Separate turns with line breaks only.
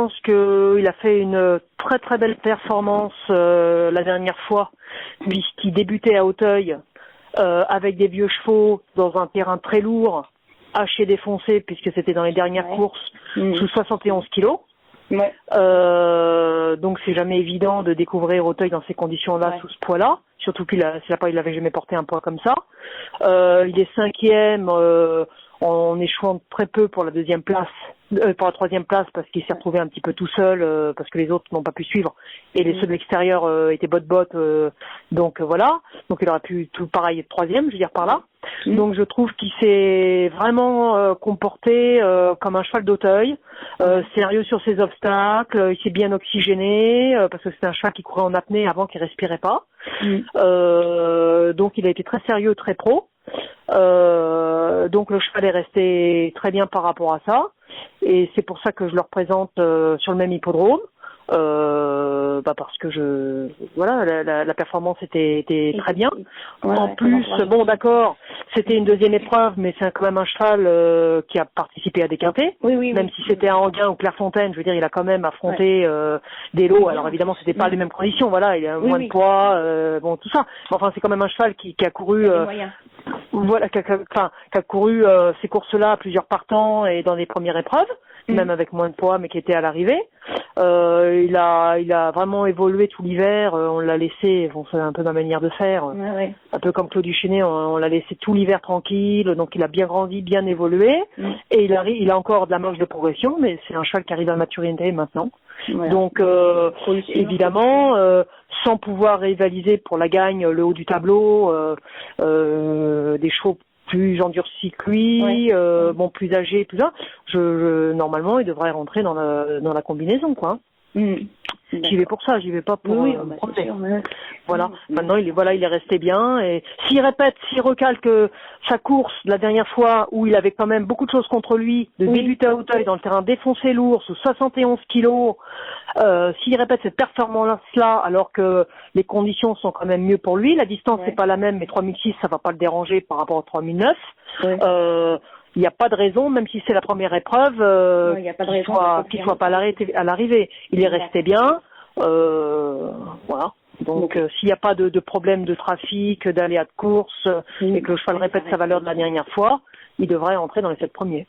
pense qu'il a fait une très très belle performance la dernière fois, puisqu'il débutait à Auteuil avec des vieux chevaux dans un terrain très lourd, haché défoncé, puisque c'était dans les dernières courses, sous 71 kilos.
Ouais.
Donc c'est jamais évident de découvrir Auteuil dans ces conditions-là, sous ce poids-là. Surtout qu'il avait jamais porté un poids comme ça. Il est 5e en échouant très peu pour la deuxième place, pour la 3e place, parce qu'il s'est retrouvé un petit peu tout seul, parce que les autres n'ont pas pu suivre, et les ceux de l'extérieur étaient bot, donc voilà. Donc il aurait pu tout pareil être 3e, je veux dire par là. Donc je trouve qu'il s'est vraiment comporté comme un cheval d'Auteuil, sérieux sur ses obstacles, il s'est bien oxygéné, parce que c'était un cheval qui courait en apnée avant, qu'il respirait pas. Donc il a été très sérieux, très pro. Donc le cheval est resté très bien par rapport à ça, et c'est pour ça que je le représente sur le même hippodrome. Parce que la performance était très bien. En plus, bon d'accord, c'était une deuxième épreuve, mais c'est quand même un cheval qui a participé à des quintés. Même si c'était à Anguin ou Clairefontaine, je veux dire, il a quand même affronté des lots. Alors évidemment, c'était pas les mêmes conditions, voilà, il a moins de poids, bon tout ça. Mais enfin, c'est quand même un cheval qui a couru, qui a couru ces courses-là à plusieurs partants et dans les premières épreuves, même avec moins de poids, mais qui était à l'arrivée. Il a vraiment évolué tout l'hiver. On l'a laissé, c'est un peu ma manière de faire, un peu comme Claude Duchesnay, on l'a laissé tout l'hiver tranquille. Donc il a bien grandi, bien évolué, et il a encore de la marge de progression, mais c'est un cheval qui arrive à maturité maintenant. Donc évidemment, sans pouvoir rivaliser pour la gagne le haut du tableau, des chevaux plus endurcis que lui, plus âgé, tout ça, normalement il devrait rentrer dans la combinaison, quoi. J'y vais pour ça, j'y vais pas pour voilà. Maintenant il est resté bien, et s'il recalque sa course de la dernière fois où il avait quand même beaucoup de choses contre lui, de débuter à Auteuil dans le terrain défoncé lourd sous 71 kilos, s'il répète cette performance-là alors que les conditions sont quand même mieux pour lui, la distance c'est pas la même, mais 3006 ça va pas le déranger par rapport à 3009. Il n'y a pas de raison, même si c'est la première épreuve, qu'il soit pas à l'arrivée. Il est resté bien, voilà. Donc s'il n'y a pas de problème de trafic, d'aléas de course, et que le cheval répète sa valeur de la dernière fois, il devrait entrer dans les 7 premiers.